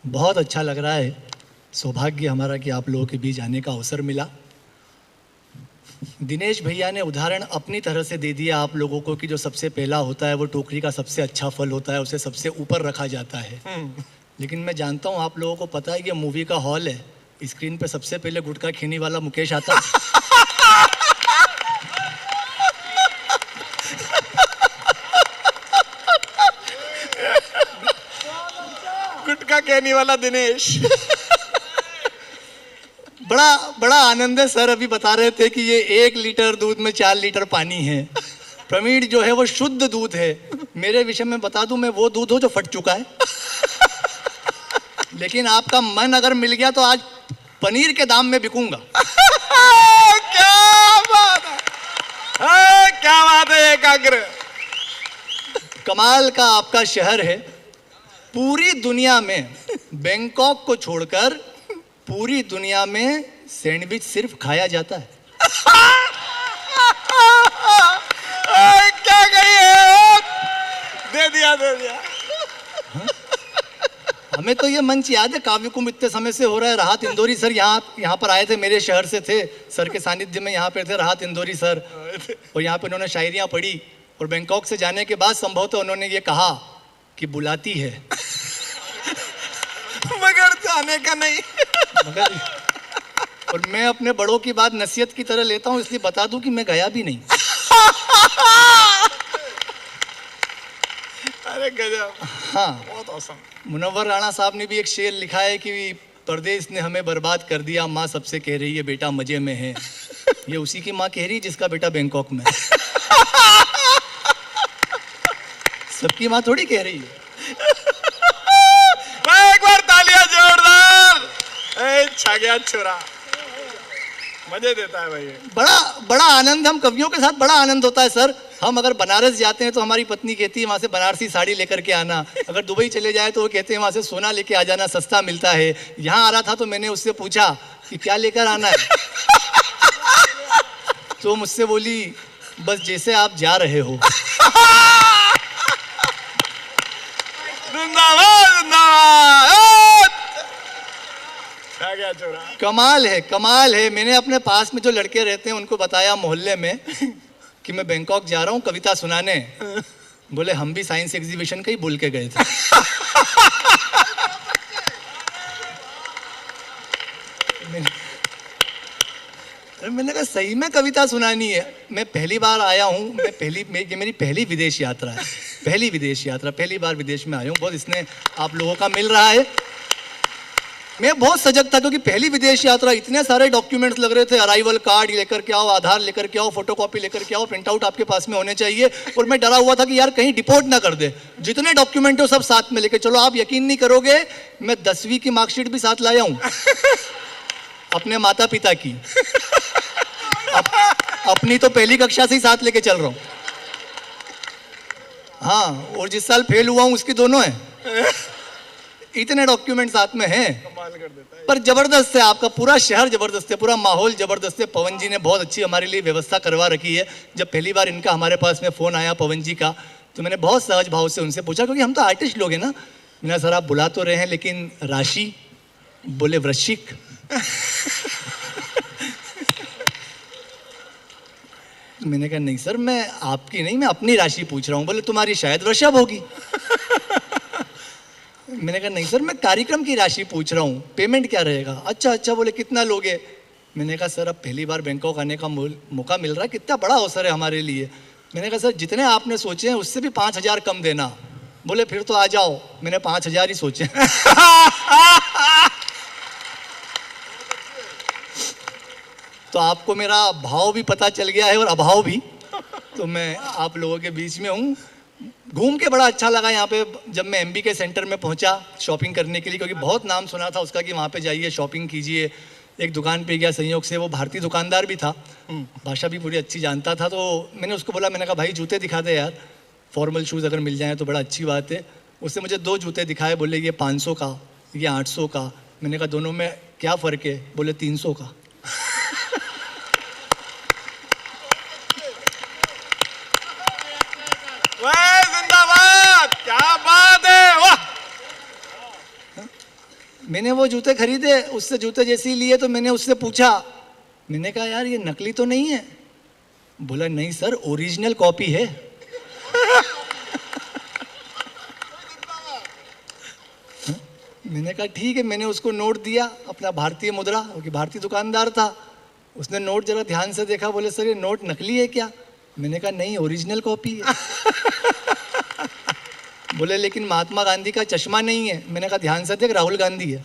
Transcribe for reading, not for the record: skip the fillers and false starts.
बहुत अच्छा लग रहा है। सौभाग्य हमारा कि आप लोगों के बीच आने का अवसर मिला। दिनेश भैया ने उदाहरण अपनी तरह से दे दिया आप लोगों को कि जो सबसे पहला होता है वो टोकरी का सबसे अच्छा फल होता है, उसे सबसे ऊपर रखा जाता है। लेकिन मैं जानता हूँ आप लोगों को पता है कि मूवी का हॉल है, स्क्रीन पे सबसे पहले गुटखा खीनी वाला मुकेश आता है। गुटखा कहने वाला दिनेश। बड़ा बड़ा आनंद है सर। अभी बता रहे थे कि ये 1 लीटर दूध में 4 लीटर पानी है। प्रवीण जो है वो शुद्ध दूध है। मेरे विषय में बता दूं, मैं वो दूध हूं जो फट चुका है। लेकिन आपका मन अगर मिल गया तो आज पनीर के दाम में बिकूंगा। क्या बात है, क्या बात है एकाग्र। कमाल का आपका शहर है। पूरी दुनिया में बैंकॉक को छोड़कर पूरी दुनिया में सैंडविच सिर्फ खाया जाता है। क्या कही है? दे दिया। हमें तो ये मंच याद है, काव्य कुंभ इतने समय से हो रहा है। राहत इंदौरी सर यहाँ पर आए थे, मेरे शहर से थे, सर के सानिध्य में यहाँ पे थे राहत इंदौरी सर, और यहाँ पे उन्होंने शायरियाँ पढ़ी। और बैंकॉक से जाने के बाद संभवतः उन्होंने ये कहा कि बुलाती है मगर जाने का नहीं। मगर और मैं अपने बड़ों की बात नसीहत की तरह लेता हूँ, इसलिए बता दूं कि मैं गया भी नहीं। अरे गजब। हाँ, बहुत औसम। मुनव्वर राणा साहब ने भी एक शेर लिखा है कि परदेश ने हमें बर्बाद कर दिया, माँ सबसे कह रही है बेटा मजे में है। ये उसी की माँ कह रही है जिसका बेटा बैंकॉक में है। सबकी माँ थोड़ी कह रही है। एक बार तालियां जोरदार। छा गया छोरा, मजे देता है भाई। बड़ा बड़ा आनंद, हम कवियों के साथ बड़ा आनंद होता है सर। हम अगर बनारस जाते हैं तो हमारी पत्नी कहती है वहाँ से बनारसी साड़ी लेकर के आना। अगर दुबई चले जाए तो वो कहते हैं वहाँ से सोना लेके आ जाना, सस्ता मिलता है। यहाँ आ रहा था तो मैंने उससे पूछा कि क्या लेकर आना है, तो मुझसे बोली बस जैसे आप जा रहे हो। कमाल है। मैंने अपने पास में जो लड़के रहते हैं उनको बताया मोहल्ले में कि मैं बैंकॉक जा रहा हूँ कविता सुनाने। बोले हम भी साइंस एग्जीबिशन का ही बोल के गए थे। मैंने कहा सही में कविता सुनानी है। मैं पहली बार आया हूँ, ये मेरी पहली विदेश यात्रा है। पहली बार विदेश में आया हूँ। बहुत इसने आप लोगों का मिल रहा है। मैं बहुत सजग था क्योंकि पहली विदेश यात्रा, इतने सारे डॉक्यूमेंट्स लग रहे थे। अराइवल कार्ड लेकर के आओ, आधार लेकर के आओ, फोटोकॉपी लेकर के आओ, प्रिंट आउट आपके पास में होने चाहिए। और मैं डरा हुआ था कि यार कहीं डिपोर्ट ना कर दे। जितने डॉक्यूमेंट हो सब साथ में लेके चलो। आप यकीन नहीं करोगे, मैं 10वीं की मार्कशीट भी साथ लाया हूँ, अपने माता पिता की। अपनी तो पहली कक्षा से ही साथ लेके चल रहा हूँ। हाँ, और जिस साल फेल हुआ हूँ उसकी दोनों है। इतने डॉक्यूमेंट साथ में हैं। कमाल कर देता है। पर जबरदस्त है, आपका पूरा शहर जबरदस्त है, पूरा माहौल जबरदस्त है। पवन जी ने बहुत अच्छी हमारे लिए व्यवस्था करवा रखी है। जब पहली बार इनका हमारे पास में फ़ोन आया पवन जी का, तो मैंने बहुत सहज भाव से उनसे पूछा, क्योंकि हम तो आर्टिस्ट लोग हैं ना। मैंने सर आप बुला तो रहे हैं लेकिन राशि? बोले वृश्चिक। मैंने कहा नहीं सर, मैं आपकी नहीं, मैं अपनी राशि पूछ रहा हूँ। बोले तुम्हारी शायद वृषभ होगी। मैंने कहा नहीं सर, मैं कार्यक्रम की राशि पूछ रहा हूँ, पेमेंट क्या रहेगा? अच्छा। बोले कितना लोगे? मैंने कहा सर अब पहली बार बैंकॉक आने का मौका मिल रहा है, कितना बड़ा अवसर है हमारे लिए। मैंने कहा सर जितने आपने सोचे हैं उससे भी 5,000 कम देना। बोले फिर तो आ जाओ। मैंने 5,000 ही सोचे। तो आपको मेरा भाव भी पता चल गया है और अभाव भी। तो मैं आप लोगों के बीच में हूँ। घूम के बड़ा अच्छा लगा यहाँ पे। जब मैं MBK सेंटर में पहुँचा शॉपिंग करने के लिए, क्योंकि बहुत नाम सुना था उसका कि वहाँ पे जाइए शॉपिंग कीजिए। एक दुकान पे गया संयोग से, वो भारतीय दुकानदार भी था, भाषा भी पूरी अच्छी जानता था। तो मैंने उसको बोला, मैंने कहा भाई जूते दिखा दे यार, फॉर्मल शूज़ अगर मिल जाए तो बड़ा अच्छी बात है। उसने मुझे 2 जूते दिखाए, बोले ये 500 का, ये 800 का। मैंने कहा दोनों में क्या फ़र्क है? बोले 300 का। जिंदाबाद, क्या बात है, वाह। मैंने वो जूते खरीदे, उससे जूते जैसे ही लिए तो मैंने उससे पूछा, मैंने कहा यार ये नकली तो नहीं है? बोला नहीं सर, ओरिजिनल कॉपी है। मैंने कहा ठीक है, मैंने उसको नोट दिया अपना भारतीय मुद्रा, क्योंकि भारतीय दुकानदार था। उसने नोट जरा ध्यान से देखा, बोले सर ये नोट नकली है क्या? मैंने कहा नहीं, ओरिजिनल कॉपी है। बोले लेकिन महात्मा गांधी का चश्मा नहीं है। मैंने कहा ध्यान से देख, राहुल गांधी है।